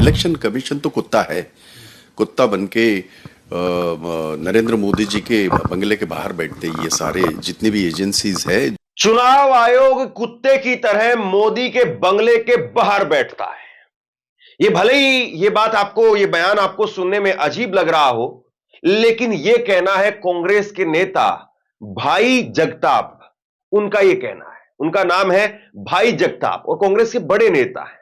Election commission तो कुत्ता है। कुत्ता बनके नरेंद्र मोदी जी के बंगले के बाहर बैठते ये सारे जितनी भी एजेंसीज है। चुनाव आयोग कुत्ते की तरह मोदी के बंगले के बाहर बैठता है। ये भले ही ये बयान आपको सुनने में अजीब लग रहा हो, लेकिन यह कहना है कांग्रेस के नेता भाई जगताप। उनका यह कहना है, उनका नाम है भाई जगताप और कांग्रेस के बड़े नेता हैं।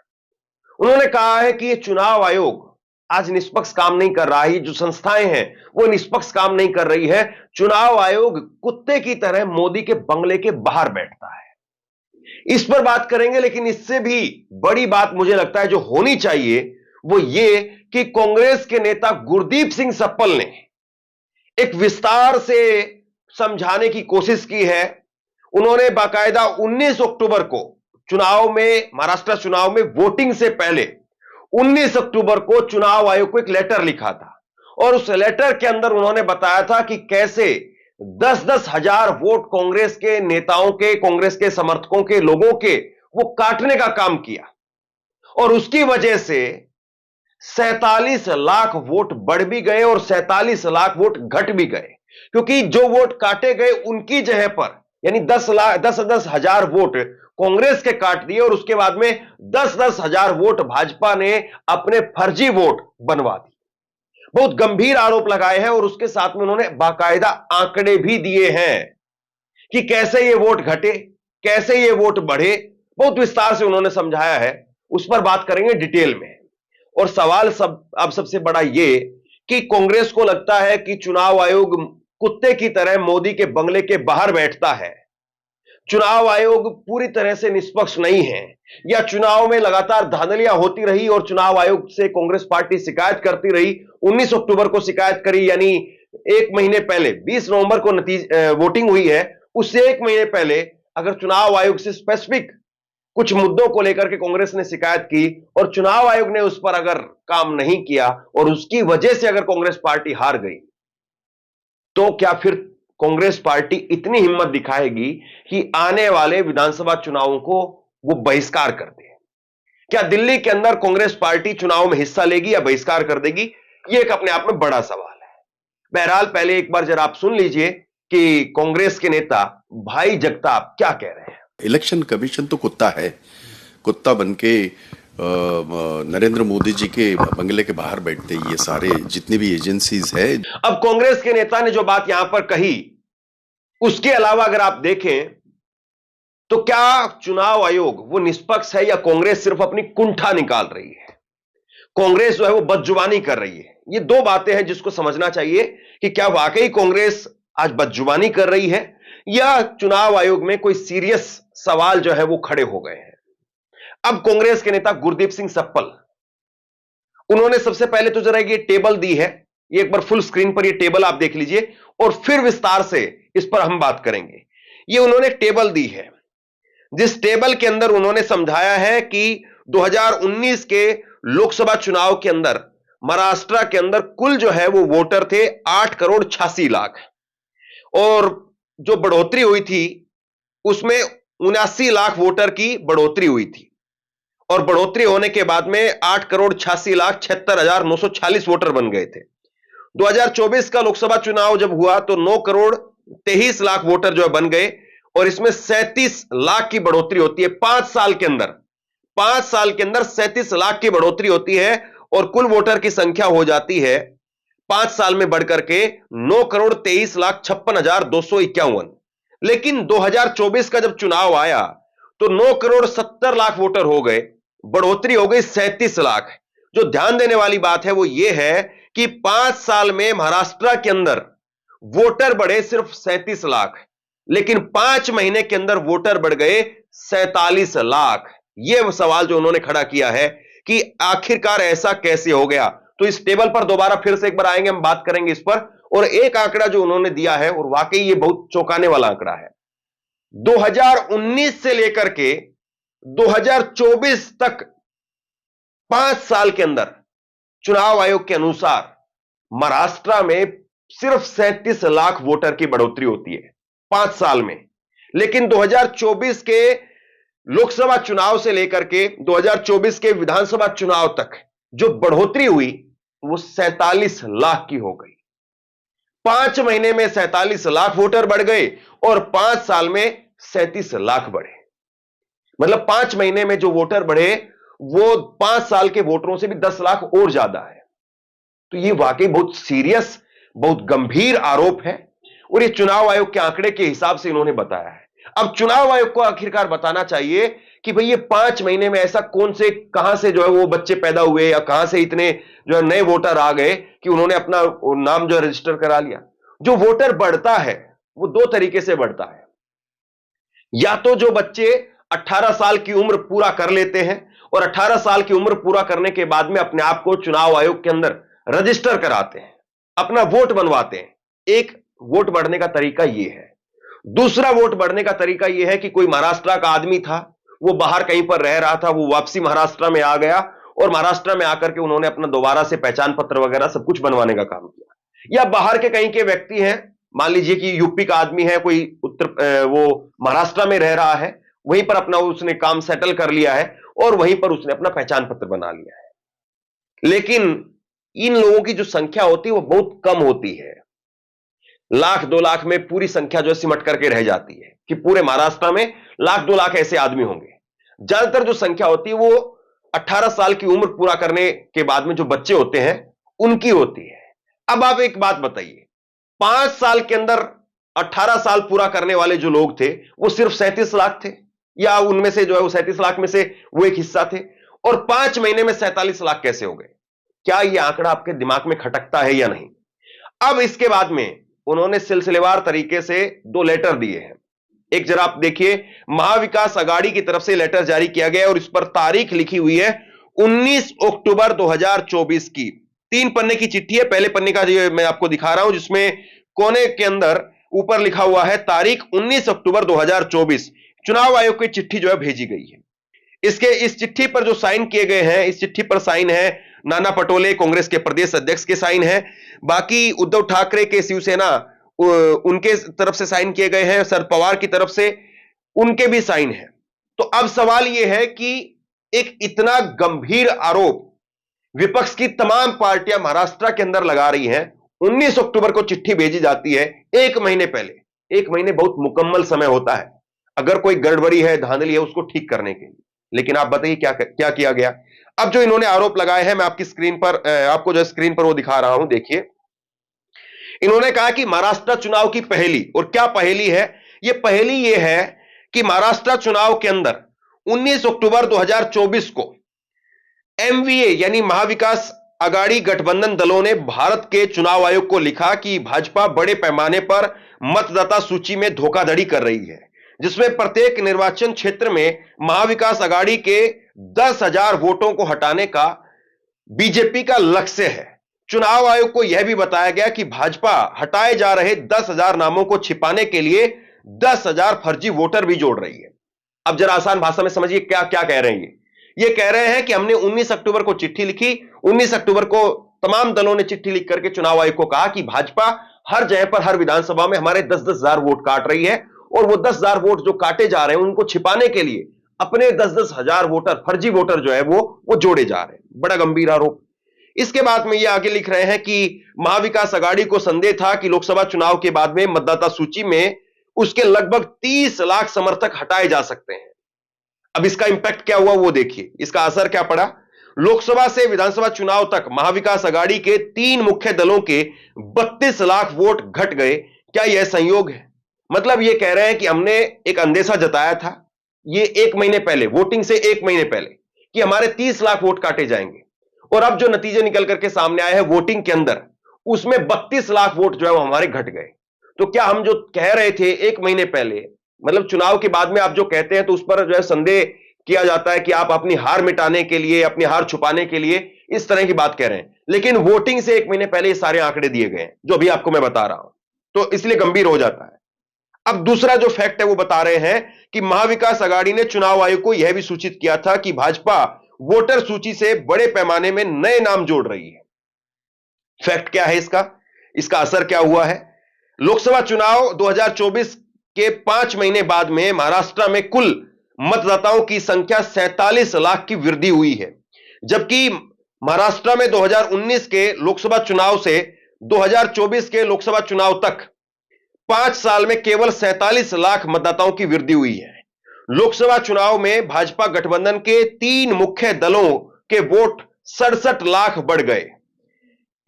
उन्होंने कहा है कि यह चुनाव आयोग आज निष्पक्ष काम नहीं कर रहा है। जो संस्थाएं हैं वो निष्पक्ष काम नहीं कर रही है। चुनाव आयोग कुत्ते की तरह मोदी के बंगले के बाहर बैठता है। इस पर बात करेंगे, लेकिन इससे भी बड़ी बात मुझे लगता है जो होनी चाहिए वो ये कि कांग्रेस के नेता गुरदीप सिंह सप्पल ने एक विस्तार से समझाने की कोशिश की है। उन्होंने बाकायदा 19 अक्टूबर को महाराष्ट्र चुनाव में वोटिंग से पहले 19 अक्टूबर को चुनाव आयोग को एक लेटर लिखा था और उस लेटर के अंदर उन्होंने बताया था कि कैसे 10-10 हजार वोट कांग्रेस के नेताओं के, कांग्रेस के समर्थकों के, लोगों के वो काटने का काम किया और उसकी वजह से 47 लाख वोट बढ़ भी गए और 47 लाख वोट घट भी गए, क्योंकि जो वोट काटे गए उनकी जगह पर यानी 10 हजार वोट कांग्रेस के काट दिए और उसके बाद में 10-10 हजार वोट भाजपा ने अपने फर्जी वोट बनवा दी। बहुत गंभीर आरोप लगाए हैं और उसके साथ में उन्होंने बाकायदा आंकड़े भी दिए हैं कि कैसे ये वोट घटे, कैसे ये वोट बढ़े। बहुत विस्तार से उन्होंने समझाया है, उस पर बात करेंगे डिटेल में। और सवाल अब सबसे बड़ा ये कि कांग्रेस को लगता है कि चुनाव आयोग कुत्ते की तरह मोदी के बंगले के बाहर बैठता है, चुनाव आयोग पूरी तरह से निष्पक्ष नहीं है, या चुनाव में लगातार धांधलियां होती रही और चुनाव आयोग से कांग्रेस पार्टी शिकायत करती रही। 19 अक्टूबर को शिकायत करी, यानी एक महीने पहले 20 नवंबर को वोटिंग हुई है, उससे एक महीने पहले अगर चुनाव आयोग से स्पेसिफिक कुछ मुद्दों को लेकर के कांग्रेस ने शिकायत की और चुनाव आयोग ने उस पर अगर काम नहीं किया और उसकी वजह से अगर कांग्रेस पार्टी हार गई, तो क्या फिर कांग्रेस पार्टी इतनी हिम्मत दिखाएगी कि आने वाले विधानसभा चुनावों को वो बहिष्कार कर दे? क्या दिल्ली के अंदर कांग्रेस पार्टी चुनाव में हिस्सा लेगी या बहिष्कार कर देगी? ये एक अपने आप में बड़ा सवाल है। बहरहाल पहले एक बार जरा आप सुन लीजिए कि कांग्रेस के नेता भाई जगताप क्या कह रहे हैं। इलेक्शन कमीशन तो कुत्ता है। कुत्ता बनके नरेंद्र मोदी जी के बंगले के बाहर बैठते ये सारे जितनी भी एजेंसीज है। अब कांग्रेस के नेता ने जो बात यहां पर कही, उसके अलावा अगर आप देखें तो क्या चुनाव आयोग वो निष्पक्ष है या कांग्रेस सिर्फ अपनी कुंठा निकाल रही है? कांग्रेस जो है वो बदजुबानी कर रही है। ये दो बातें हैं जिसको समझना चाहिए कि क्या वाकई कांग्रेस आज बदजुबानी कर रही है या चुनाव आयोग में कोई सीरियस सवाल जो है वो खड़े हो गए हैं। अब कांग्रेस के नेता गुरदीप सिंह सप्पल, उन्होंने सबसे पहले तो जरा ये टेबल दी है, ये एक बार फुल स्क्रीन पर ये टेबल आप देख लीजिए और फिर विस्तार से इस पर हम बात करेंगे। ये उन्होंने टेबल दी है, जिस टेबल के अंदर उन्होंने समझाया है कि 2019 के लोकसभा चुनाव के अंदर महाराष्ट्र के अंदर कुल जो है वो वोटर थे 8,86,00,000 और जो बढ़ोतरी हुई थी उसमें 79 लाख वोटर की बढ़ोतरी हुई थी और बढ़ोतरी होने के बाद में 8,86,76,946 वोटर बन गए थे। 2024 का लोकसभा चुनाव जब हुआ तो 9,23,00,000 वोटर जो बन गए और इसमें 37 लाख की बढ़ोतरी होती है 5 साल के अंदर। 5 साल के अंदर 37 लाख की बढ़ोतरी होती है और कुल वोटर की संख्या हो जाती है 5 साल में बढ़कर के 9,23,56,251। लेकिन 2024 का जब चुनाव आया तो 9,70,00,000 वोटर हो गए, बढ़ोतरी हो गई 37 लाख। जो ध्यान देने वाली बात है वो ये है कि 5 साल में महाराष्ट्र के अंदर वोटर बढ़े सिर्फ 37 लाख, लेकिन 5 महीने के अंदर वोटर बढ़ गए 47 लाख। यह सवाल जो उन्होंने खड़ा किया है कि आखिरकार ऐसा कैसे हो गया। तो इस टेबल पर दोबारा फिर से एक बार आएंगे, हम बात करेंगे इस पर। और एक आंकड़ा जो उन्होंने दिया है और वाकई ये बहुत चौंकाने वाला आंकड़ा है, 2019 से लेकर के 2024 तक 5 साल के अंदर चुनाव आयोग के अनुसार महाराष्ट्र में सिर्फ 37 लाख वोटर की बढ़ोतरी होती है 5 साल में। लेकिन 2024 के लोकसभा चुनाव से लेकर के 2024 के विधानसभा चुनाव तक जो बढ़ोतरी हुई वो 47 लाख की हो गई। 5 महीने में 47 लाख वोटर बढ़ गए और 5 साल में 37 लाख बढ़े। मतलब 5 महीने में जो वोटर बढ़े वो 5 साल के वोटरों से भी 10 लाख और ज्यादा है। तो ये वाकई बहुत सीरियस, बहुत गंभीर आरोप है और ये चुनाव आयोग के आंकड़े के हिसाब से इन्होंने बताया है। अब चुनाव आयोग को आखिरकार बताना चाहिए कि भाई ये 5 महीने में ऐसा कौन से, कहां से जो है वो बच्चे पैदा हुए या कहां से इतने जो है नए वोटर आ गए कि उन्होंने अपना नाम जो है रजिस्टर करा लिया। जो वोटर बढ़ता है वो दो तरीके से बढ़ता है। या तो जो बच्चे 18 साल की उम्र पूरा कर लेते हैं और 18 साल की उम्र पूरा करने के बाद में अपने आप को चुनाव आयोग के अंदर रजिस्टर कराते हैं, अपना वोट बनवाते हैं। एक वोट बढ़ने का तरीका यह है। दूसरा वोट बढ़ने का तरीका यह है कि कोई महाराष्ट्र का आदमी था, वो बाहर कहीं पर रह रहा था, वो वापसी महाराष्ट्र में आ गया और महाराष्ट्र में आकर के उन्होंने अपना दोबारा से पहचान पत्र वगैरह सब कुछ बनवाने का काम किया। या बाहर के कहीं के व्यक्ति हैं, मान लीजिए कि यूपी का आदमी है, कोई वो महाराष्ट्र में रह रहा है, वहीं पर अपना उसने काम सेटल कर लिया है और वहीं पर उसने अपना पहचान पत्र बना लिया है। लेकिन इन लोगों की जो संख्या होती है वो बहुत कम होती है। लाख 2 लाख में पूरी संख्या जो है सिमट करके रह जाती है कि पूरे महाराष्ट्र में लाख 2 लाख ऐसे आदमी होंगे। ज्यादातर जो संख्या होती है वो 18 साल की उम्र पूरा करने के बाद में जो बच्चे होते हैं उनकी होती है। अब आप एक बात बताइए, 5 साल के अंदर 18 साल पूरा करने वाले जो लोग थे वो सिर्फ 37 लाख थे, या उनमें से जो है वो 37 लाख में से वो एक हिस्सा थे, और 5 महीने में 47 लाख कैसे हो गए? क्या यह आंकड़ा आपके दिमाग में खटकता है या नहीं? अब इसके बाद में उन्होंने सिलसिलेवार तरीके से 2 लेटर दिए हैं। एक जरा आप देखिए, महाविकास आघाड़ी की तरफ से लेटर जारी किया गया और इस पर तारीख लिखी हुई है 19 अक्टूबर 2024 की। 3 पन्ने की चिट्ठी है। पहले पन्ने का जो मैं आपको दिखा रहा हूं, जिसमें कोने के अंदर ऊपर लिखा हुआ है तारीख 19 अक्टूबर 2024। चुनाव आयोग की चिट्ठी जो है भेजी गई है। इस चिट्ठी पर जो साइन किए गए हैं, इस चिट्ठी पर साइन है नाना पटोले कांग्रेस के प्रदेश अध्यक्ष के साइन है, बाकी उद्धव ठाकरे के शिवसेना उनके तरफ से साइन किए गए हैं, शरद पवार की तरफ से उनके भी साइन है। तो अब सवाल यह है कि एक इतना गंभीर आरोप विपक्ष की तमाम पार्टियां महाराष्ट्र के अंदर लगा रही हैं। 19 अक्टूबर को चिट्ठी भेजी जाती है, 1 महीने पहले। 1 महीने बहुत मुकम्मल समय होता है अगर कोई गड़बड़ी है, धांधली है, उसको ठीक करने के लिए। लेकिन आप बताइए क्या क्या किया गया। अब जो इन्होंने आरोप लगाए हैं, मैं आपकी स्क्रीन पर आपको जो स्क्रीन पर वो दिखा रहा हूं, देखिए। इन्होंने कहा कि महाराष्ट्र चुनाव की पहेली, और क्या पहेली है? ये पहेली ये है कि महाराष्ट्र चुनाव के अंदर 19 अक्टूबर 2024 को एमवीए यानी महाविकास आघाड़ी गठबंधन दलों ने भारत के चुनाव आयोग को लिखा कि भाजपा बड़े पैमाने पर मतदाता सूची में धोखाधड़ी कर रही है, जिसमें प्रत्येक निर्वाचन क्षेत्र में महाविकास आघाड़ी के 10,000 वोटों को हटाने का बीजेपी का लक्ष्य है। चुनाव आयोग को यह भी बताया गया कि भाजपा हटाए जा रहे 10,000 नामों को छिपाने के लिए 10,000 फर्जी वोटर भी जोड़ रही है। अब जरा आसान भाषा में समझिए क्या क्या कह रहे हैं। ये कह रहे हैं कि हमने 19 अक्टूबर को चिट्ठी लिखी, 19 अक्टूबर को तमाम दलों ने चिट्ठी लिख करके चुनाव आयोग को कहा कि भाजपा हर जगह पर, हर विधानसभा में हमारे 10-10 हजार वोट काट रही है, और वो 10,000 वोट जो काटे जा रहे हैं उनको छिपाने के लिए अपने 10-10 हजार वोटर, फर्जी वोटर जो है वो जोड़े जा रहे हैं। बड़ा गंभीर आरोप। इसके बाद में ये आगे लिख रहे हैं कि महाविकास आघाड़ी को संदेह था कि लोकसभा चुनाव के बाद में मतदाता सूची में उसके लगभग 30 लाख समर्थक हटाए जा सकते हैं। अब इसका इंपैक्ट क्या हुआ वो देखिए, इसका असर क्या पड़ा। लोकसभा से विधानसभा चुनाव तक महाविकास आघाड़ी के 3 मुख्य दलों के 32 लाख वोट घट गए। क्या यह संयोग है? मतलब ये कह रहे हैं कि हमने एक अंदेशा जताया था ये 1 महीने पहले, वोटिंग से 1 महीने पहले, कि हमारे 30 लाख वोट काटे जाएंगे, और अब जो नतीजे निकल करके सामने आए हैं वोटिंग के अंदर, उसमें 32 लाख वोट जो है वो हमारे घट गए। तो क्या हम जो कह रहे थे 1 महीने पहले, मतलब चुनाव के बाद में आप जो कहते हैं तो उस पर जो है संदेह किया जाता है कि आप अपनी हार मिटाने के लिए, अपनी हार छुपाने के लिए इस तरह की बात कह रहे हैं। लेकिन वोटिंग से 1 महीने पहले ये सारे आंकड़े दिए गए हैं जो अभी आपको मैं बता रहा हूं, तो इसलिए गंभीर हो जाता है। अब दूसरा जो फैक्ट है वो बता रहे हैं कि महाविकास आघाड़ी ने चुनाव आयोग को यह भी सूचित किया था कि भाजपा वोटर सूची से बड़े पैमाने में नए नाम जोड़ रही है। फैक्ट क्या है इसका असर क्या हुआ है? लोकसभा चुनाव 2024 के 5 महीने बाद में महाराष्ट्र में कुल मतदाताओं की संख्या 47 लाख की वृद्धि हुई है, जबकि महाराष्ट्र में 2019 के लोकसभा चुनाव से 2024 के लोकसभा चुनाव तक 5 साल में केवल 47 लाख मतदाताओं की वृद्धि हुई है। लोकसभा चुनाव में भाजपा गठबंधन के 3 मुख्य दलों के वोट 67 लाख बढ़ गए।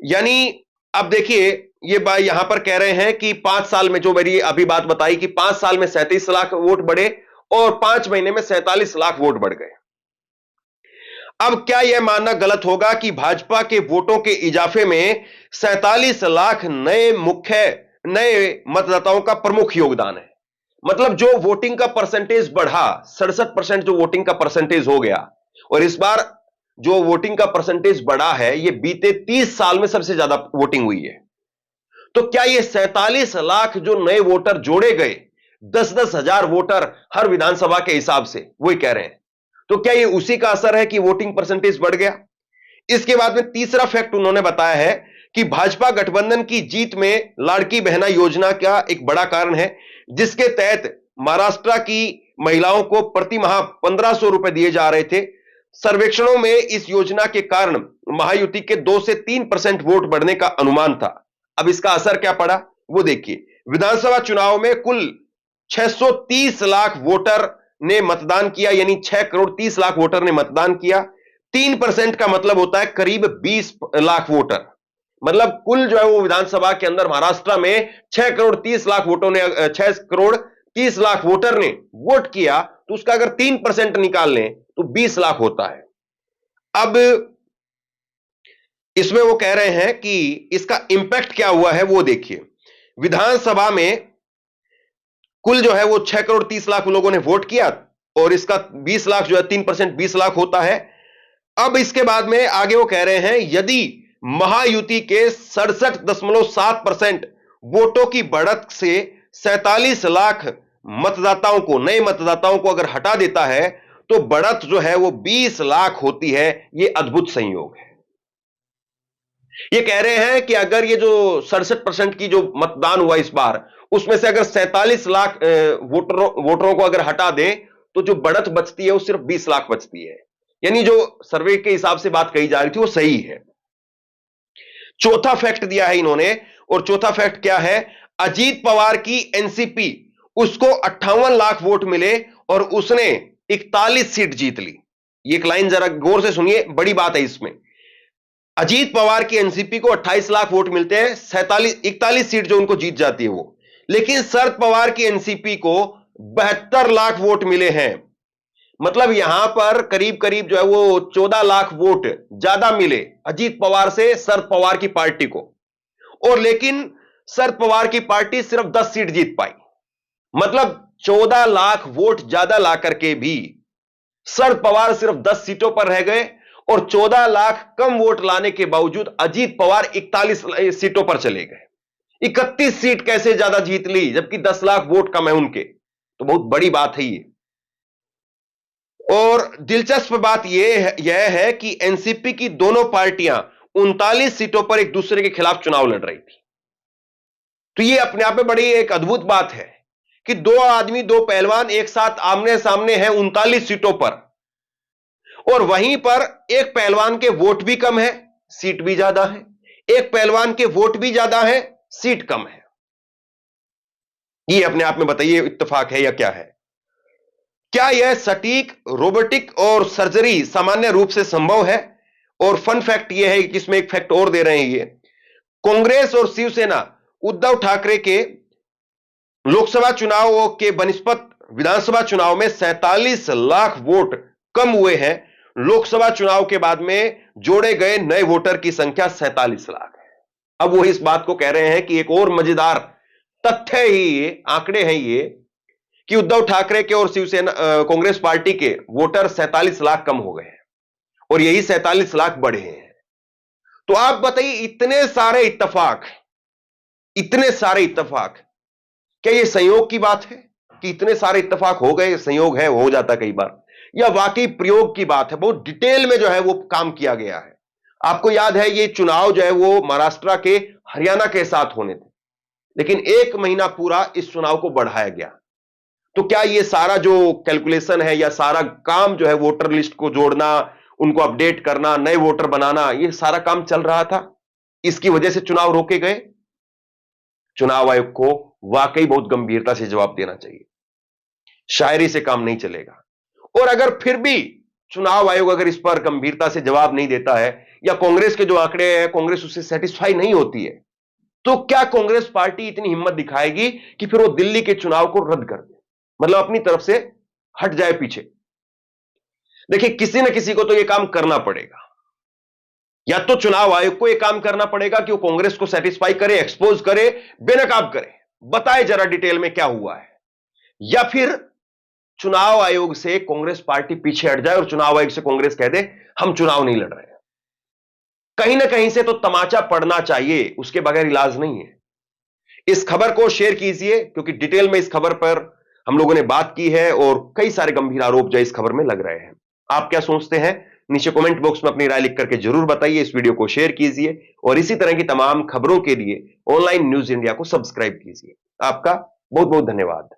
यानी अब देखिए, ये यहां पर कह रहे हैं कि 5 साल में, जो मेरी अभी बात बताई कि 5 साल में 37 लाख वोट बढ़े और 5 महीने में 47 लाख वोट बढ़ गए। अब क्या यह मानना गलत होगा कि भाजपा के वोटों के इजाफे में 47 लाख नए मतदाताओं का प्रमुख योगदान है। मतलब जो वोटिंग का परसेंटेज बढ़ा, 67% जो वोटिंग का परसेंटेज हो गया, और इस बार जो वोटिंग का परसेंटेज बढ़ा है, यह बीते 30 साल में सबसे ज्यादा वोटिंग हुई है। तो क्या ये 47 लाख जो नए वोटर जोड़े गए, 10-10 हजार वोटर हर विधानसभा के हिसाब से, वही कह रहे हैं, तो क्या ये उसी का असर है कि वोटिंग परसेंटेज बढ़ गया? इसके बाद में तीसरा फैक्ट उन्होंने बताया है कि भाजपा गठबंधन की जीत में लाड़की बहना योजना का एक बड़ा कारण है, जिसके तहत महाराष्ट्र की महिलाओं को प्रति माह 1500 रुपए दिए जा रहे थे। सर्वेक्षणों में इस योजना के कारण महायुति के 2 से 3% वोट बढ़ने का अनुमान था। अब इसका असर क्या पड़ा वो देखिए। विधानसभा चुनाव में कुल 630 लाख वोटर ने मतदान किया, यानी 6 करोड़ 30 लाख वोटर ने मतदान किया। 3% का मतलब होता है करीब 20 लाख वोटर। मतलब कुल जो है वो विधानसभा के अंदर महाराष्ट्र में 6 करोड़ 30 लाख वोटों ने 6 करोड़ 30 लाख वोटर ने वोट किया, तो उसका अगर 3% निकाल लें तो 20 लाख होता है। अब इसमें वो कह रहे हैं कि इसका इंपैक्ट क्या हुआ है वो देखिए। विधानसभा में कुल जो है वो 6 करोड़ 30 लाख लोगों ने वोट किया, और इसका 20 लाख जो है 3% 20 लाख होता है। अब इसके बाद में आगे वो कह रहे हैं, यदि महायुति के 67.7% वोटों की बढ़त से 47 लाख मतदाताओं को, नए मतदाताओं को अगर हटा देता है, तो बढ़त जो है वो 20 लाख होती है। यह अद्भुत संयोग है। ये कह रहे हैं कि अगर ये जो 67% की जो मतदान हुआ इस बार, उसमें से अगर 47 लाख वोटरों को अगर हटा दें, तो जो बढ़त बचती है वो सिर्फ 20 लाख बचती है। यानी जो सर्वे के हिसाब से बात कही जा रही थी वो सही है। चौथा फैक्ट दिया है इन्होंने, और चौथा फैक्ट क्या है? अजीत पवार की एनसीपी, उसको 58 लाख वोट मिले और उसने 41 सीट जीत ली। ये एक लाइन जरा गौर से सुनिए, बड़ी बात है इसमें। अजीत पवार की एनसीपी को 28 लाख वोट मिलते हैं, 41 सीट जो उनको जीत जाती है वो। लेकिन शरद पवार की एनसीपी को 72 लाख वोट मिले हैं। मतलब यहां पर करीब करीब जो है वो 14 लाख वोट ज्यादा मिले अजीत पवार से शरद पवार की पार्टी को, और लेकिन शरद पवार की पार्टी सिर्फ 10 सीट जीत पाई। मतलब 14 लाख वोट ज्यादा ला करके भी शरद पवार सिर्फ 10 सीटों पर रह गए, और 14 लाख कम वोट लाने के बावजूद अजीत पवार 41 सीटों पर चले गए। 31 सीट कैसे ज्यादा जीत ली, जबकि 10 लाख वोट कम है उनके? तो बहुत बड़ी बात है ये। और दिलचस्प बात यह है कि एनसीपी की दोनों पार्टियां 39 सीटों पर एक दूसरे के खिलाफ चुनाव लड़ रही थी। तो ये अपने आप में बड़ी एक अद्भुत बात है कि दो आदमी, दो पहलवान एक साथ आमने सामने हैं 39 सीटों पर, और वहीं पर एक पहलवान के वोट भी कम है, सीट भी ज्यादा है। एक पहलवान के वोट भी ज्यादा है, सीट कम है। ये अपने आप में बताइए इत्तेफाक है या क्या है? क्या यह सटीक, रोबोटिक और सर्जरी सामान्य रूप से संभव है? और फन फैक्ट यह है कि इसमें एक फैक्ट और दे रहे हैं ये। कांग्रेस और शिवसेना उद्धव ठाकरे के लोकसभा चुनाव के बनिस्पत विधानसभा चुनाव में 47 लाख वोट कम हुए हैं। लोकसभा चुनाव के बाद में जोड़े गए नए वोटर की संख्या 47 लाख है। अब वो इस बात को कह रहे हैं कि एक और मजेदार तथ्य ही ये, आंकड़े हैं ये, कि उद्धव ठाकरे के और शिवसेना कांग्रेस पार्टी के वोटर 47 लाख कम हो गए हैं, और यही 47 लाख बढ़े हैं। तो आप बताइए, इतने सारे इत्तेफाक, क्या ये संयोग की बात है कि इतने सारे इत्तेफाक हो गए? संयोग है, हो जाता कई बार, या वाकई प्रयोग की बात है? बहुत डिटेल में जो है वो काम किया गया है। आपको याद है ये चुनाव जो है वो महाराष्ट्र के हरियाणा के साथ होने थे, लेकिन 1 महीना पूरा इस चुनाव को बढ़ाया गया। तो क्या ये सारा जो कैलकुलेशन है या सारा काम जो है वोटर लिस्ट को जोड़ना, उनको अपडेट करना, नए वोटर बनाना, यह सारा काम चल रहा था। इसकी वजह से चुनाव रोके गए। चुनाव आयोग को वाकई बहुत गंभीरता से जवाब देना चाहिए। शायरी से काम नहीं चलेगा। और अगर फिर भी चुनाव आयोग अगर इस पर गंभीरता से जवाब नहीं देता है, या कांग्रेस के जो आंकड़े हैं कांग्रेस उससे सेटिस्फाई नहीं होती है, तो क्या कांग्रेस पार्टी इतनी हिम्मत दिखाएगी कि फिर वो दिल्ली के चुनाव को रद्द कर दे, मतलब अपनी तरफ से हट जाए पीछे? देखिए, किसी न किसी को तो यह काम करना पड़ेगा। या तो चुनाव आयोग को यह काम करना पड़ेगा कि वो कांग्रेस को सेटिस्फाई करे, एक्सपोज करे, बेनकाब करे, बताए जरा डिटेल में क्या हुआ है, या फिर चुनाव आयोग से कांग्रेस पार्टी पीछे हट जाए और चुनाव आयोग से कांग्रेस कह दे हम चुनाव नहीं लड़ रहे हैं। कहीं ना कहीं से तो तमाचा पड़ना चाहिए, उसके बगैर इलाज नहीं है। इस खबर को शेयर कीजिए, क्योंकि डिटेल में इस खबर पर हम लोगों ने बात की है और कई सारे गंभीर आरोप जो इस खबर में लग रहे हैं। आप क्या सोचते हैं? नीचे कमेंट बॉक्स में अपनी राय लिख करके जरूर बताइए। इस वीडियो को शेयर कीजिए और इसी तरह की तमाम खबरों के लिए ऑनलाइन न्यूज इंडिया को सब्सक्राइब कीजिए। आपका बहुत बहुत धन्यवाद।